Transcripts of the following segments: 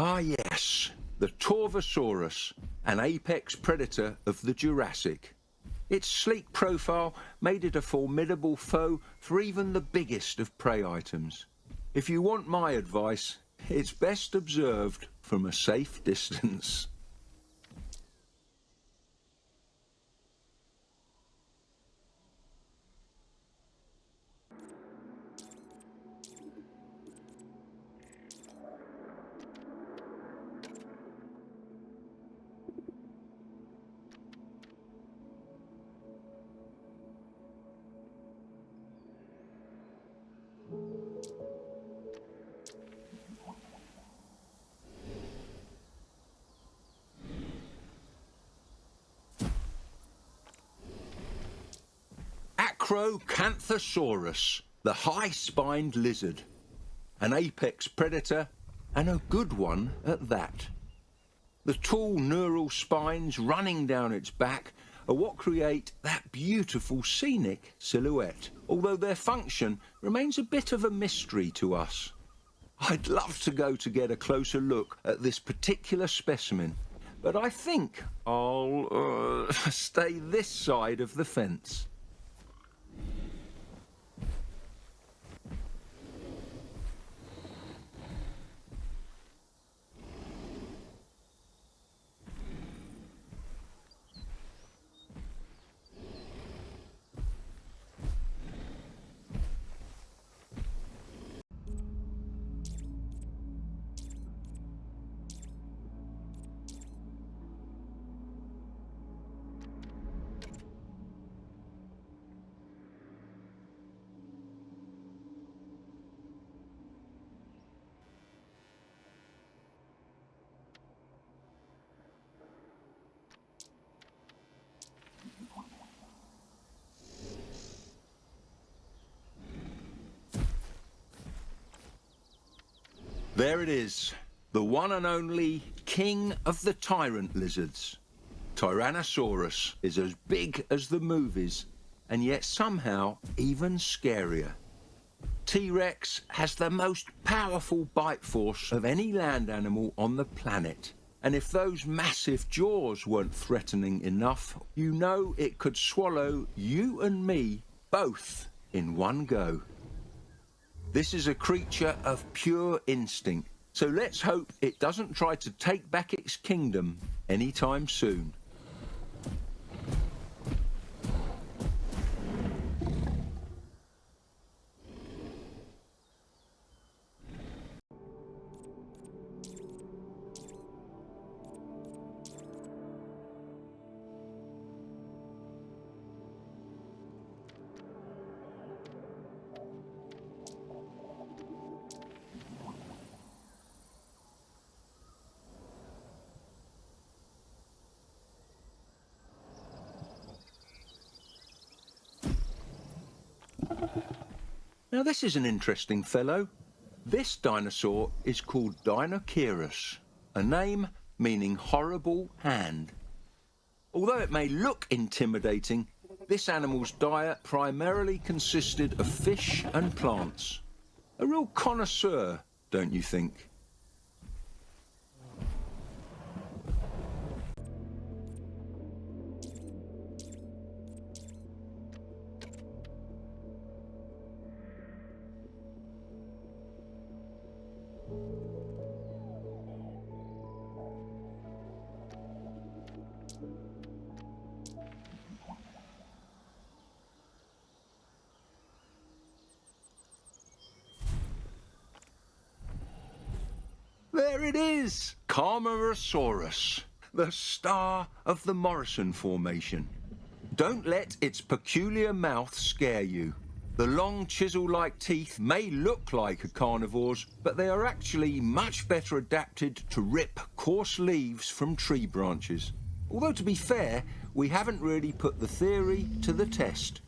Ah yes, the Torvosaurus, an apex predator of the Jurassic. Its sleek profile made it a formidable foe for even the biggest of prey items. If you want my advice, it's best observed from a safe distance. Acrocanthosaurus, the high-spined lizard. An apex predator, and a good one at that. The tall neural spines running down its back are what create that beautiful scenic silhouette, although their function remains a bit of a mystery to us. I'd love to go to get a closer look at this particular specimen, but I think I'll stay this side of the fence. There it is, the one and only king of the tyrant lizards. Tyrannosaurus is as big as the movies, and yet somehow even scarier. T-Rex has the most powerful bite force of any land animal on the planet. And if those massive jaws weren't threatening enough, you know it could swallow you and me both in one go. This is a creature of pure instinct, so let's hope it doesn't try to take back its kingdom anytime soon. Now this is an interesting fellow. This dinosaur is called Dinocheirus, a name meaning horrible hand. Although it may look intimidating, this animal's diet primarily consisted of fish and plants. A real connoisseur, don't you think? There it is, Carmarosaurus, the star of the Morrison Formation. Don't let its peculiar mouth scare you. The long chisel-like teeth may look like a carnivore's, but they are actually much better adapted to rip coarse leaves from tree branches. Although, to be fair, we haven't really put the theory to the test.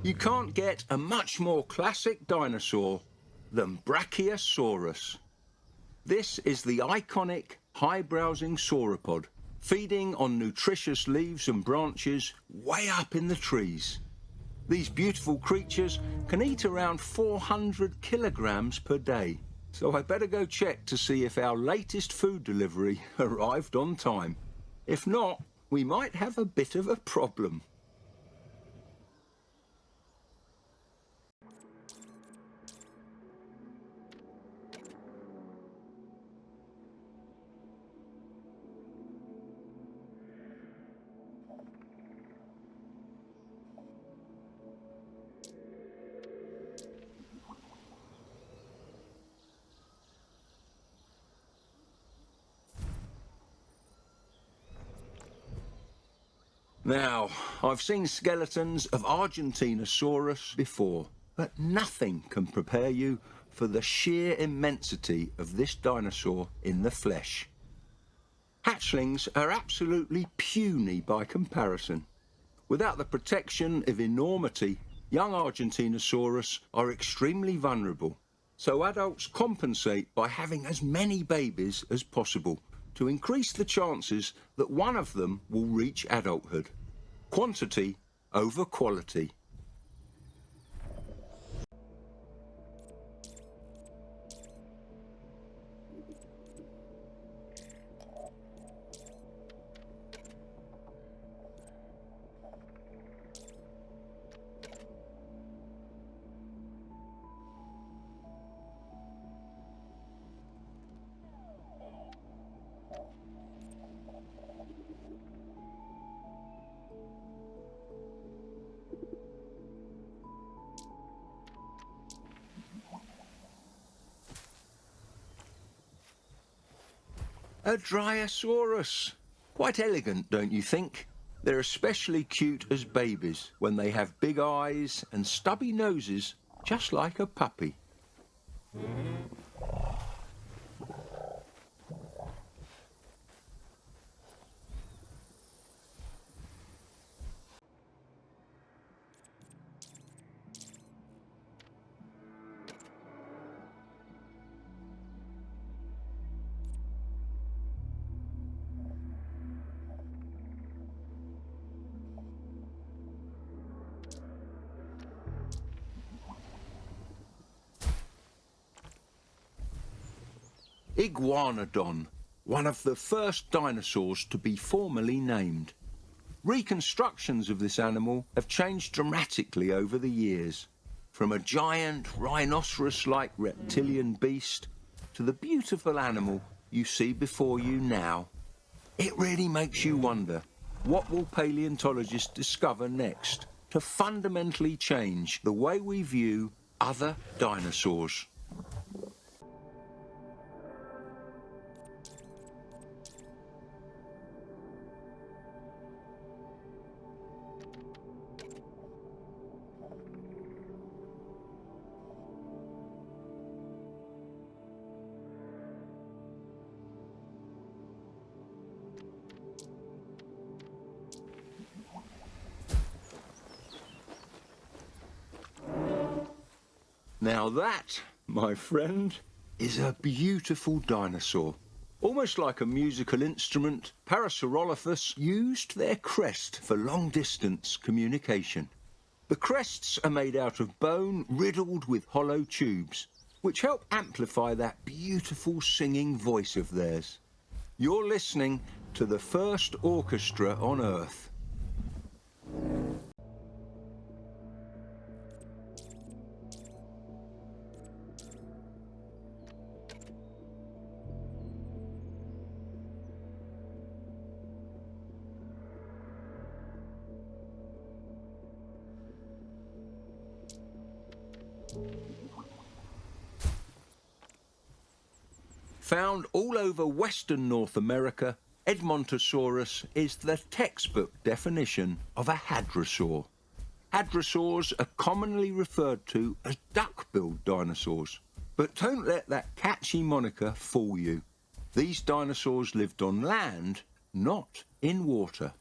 You can't get a much more classic dinosaur than Brachiosaurus. This is the iconic high-browsing sauropod, feeding on nutritious leaves and branches way up in the trees. These beautiful creatures can eat around 400 kilograms per day, so I better go check to see if our latest food delivery arrived on time. If not, we might have a bit of a problem. Now, I've seen skeletons of Argentinosaurus before, but nothing can prepare you for the sheer immensity of this dinosaur in the flesh. Hatchlings are absolutely puny by comparison. Without the protection of enormity, young Argentinosaurus are extremely vulnerable, so adults compensate by having as many babies as possible to increase the chances that one of them will reach adulthood. Quantity over quality. A Dryosaurus. Quite elegant, don't you think? They're especially cute as babies when they have big eyes and stubby noses, just like a puppy. Iguanodon, one of the first dinosaurs to be formally named. Reconstructions of this animal have changed dramatically over the years, from a giant rhinoceros-like reptilian beast to the beautiful animal you see before you now. It really makes you wonder, what will paleontologists discover next to fundamentally change the way we view other dinosaurs? Now that, my friend, is a beautiful dinosaur. Almost like a musical instrument, Parasaurolophus used their crest for long-distance communication. The crests are made out of bone riddled with hollow tubes, which help amplify that beautiful singing voice of theirs. You're listening to the first orchestra on Earth. Found all over Western North America, Edmontosaurus is the textbook definition of a hadrosaur. Hadrosaurs are commonly referred to as duck-billed dinosaurs. But don't let that catchy moniker fool you. These dinosaurs lived on land, not in water.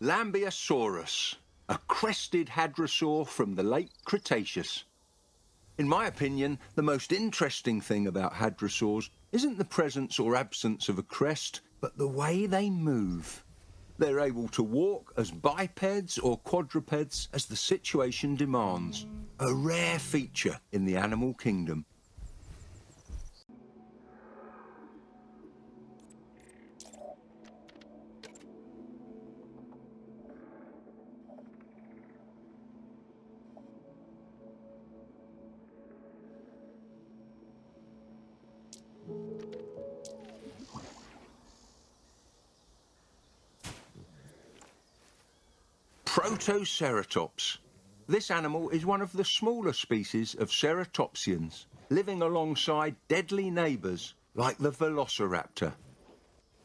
Lambeosaurus, a crested hadrosaur from the late Cretaceous. In my opinion, the most interesting thing about hadrosaurs isn't the presence or absence of a crest, but the way they move. They're able to walk as bipeds or quadrupeds as the situation demands, a rare feature in the animal kingdom. Protoceratops. This animal is one of the smaller species of ceratopsians, living alongside deadly neighbours like the velociraptor.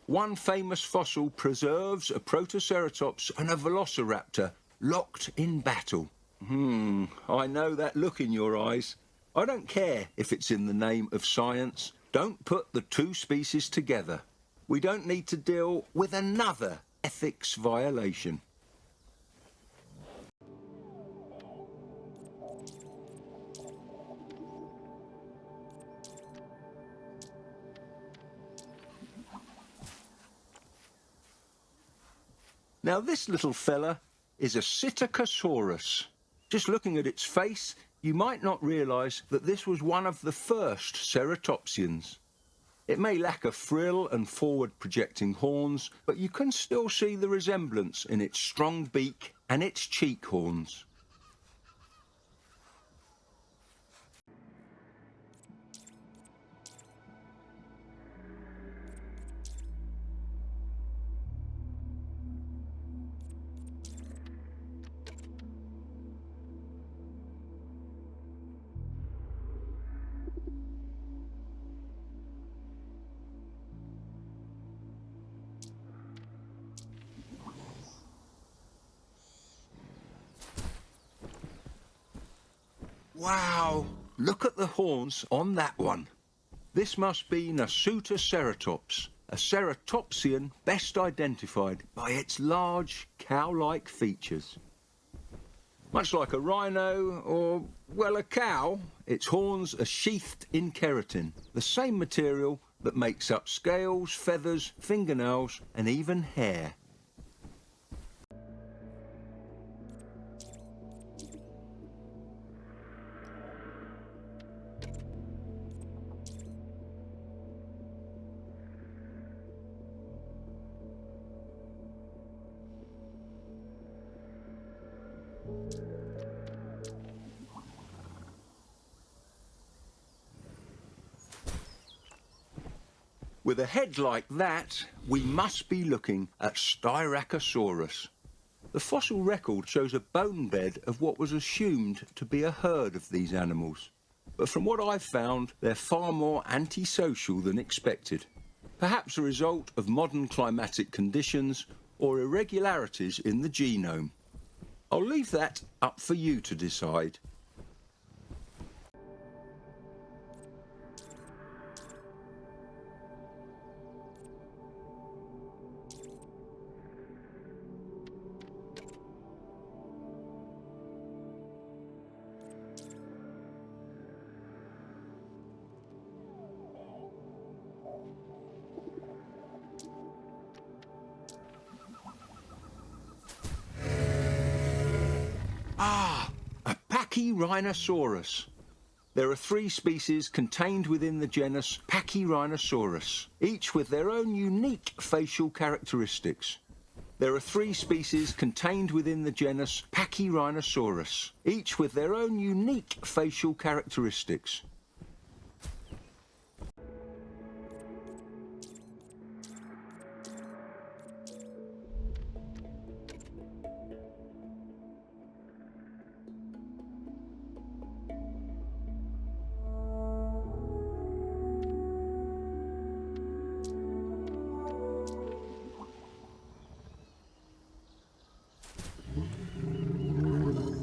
One famous fossil preserves a Protoceratops and a velociraptor locked in battle. I know that look in your eyes. I don't care if it's in the name of science. Don't put the two species together. We don't need to deal with another ethics violation. Now this little fella is a Psittacosaurus. Just looking at its face, you might not realise that this was one of the first ceratopsians. It may lack a frill and forward-projecting horns, but you can still see the resemblance in its strong beak and its cheek horns. Wow! Look at the horns on that one. This must be Nasutoceratops, a ceratopsian best identified by its large cow-like features. Much like a rhino or, well, a cow, its horns are sheathed in keratin, the same material that makes up scales, feathers, fingernails and even hair. With a head like that, we must be looking at Styracosaurus. The fossil record shows a bone bed of what was assumed to be a herd of these animals. But from what I've found, they're far more antisocial than expected. Perhaps a result of modern climatic conditions or irregularities in the genome. I'll leave that up for you to decide. A Pachyrhinosaurus. There are 3 species contained within the genus Pachyrhinosaurus, each with their own unique facial characteristics. There are 3 species contained within the genus Pachyrhinosaurus, each with their own unique facial characteristics.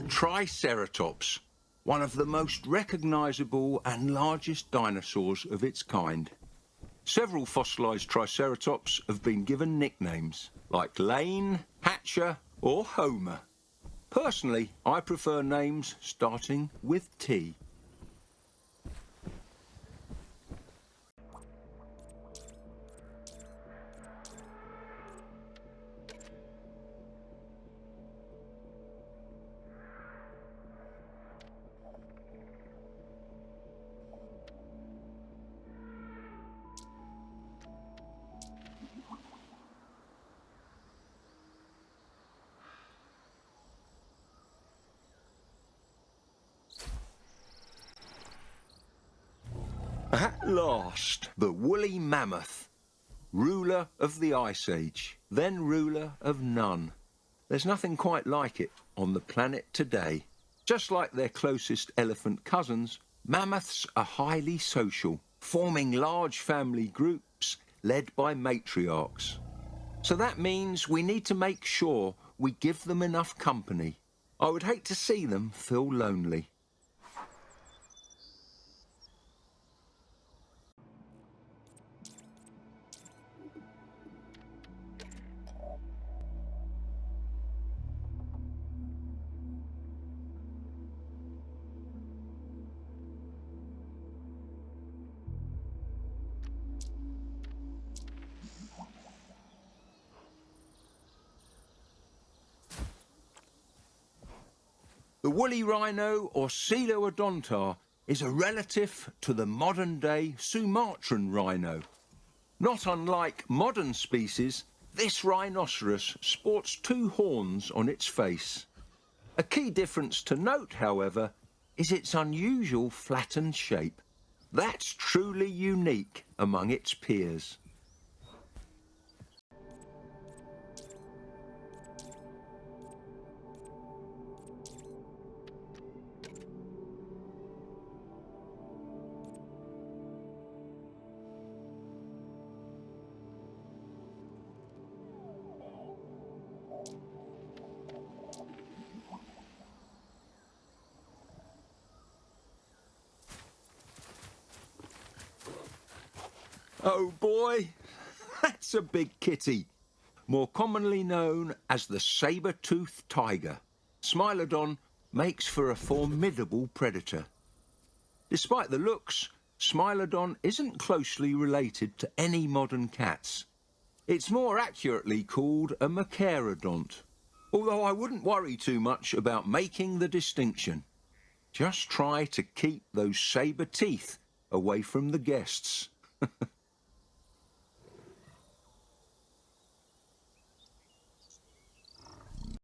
Triceratops, one of the most recognisable and largest dinosaurs of its kind. Several fossilised Triceratops have been given nicknames, like Lane, Hatch Nature or Homer. Personally, I prefer names starting with T. At last, the woolly mammoth, ruler of the Ice Age, then ruler of none. There's nothing quite like it on the planet today. Just like their closest elephant cousins, mammoths are highly social, forming large family groups led by matriarchs. So that means we need to make sure we give them enough company. I would hate to see them feel lonely. The woolly rhino, or Coelodonta, is a relative to the modern-day Sumatran rhino. Not unlike modern species, this rhinoceros sports two horns on its face. A key difference to note, however, is its unusual flattened shape. That's truly unique among its peers. Oh boy, that's a big kitty, more commonly known as the saber-toothed tiger. Smilodon makes for a formidable predator. Despite the looks, Smilodon isn't closely related to any modern cats. It's more accurately called a Machaerodont, although I wouldn't worry too much about making the distinction. Just try to keep those saber teeth away from the guests.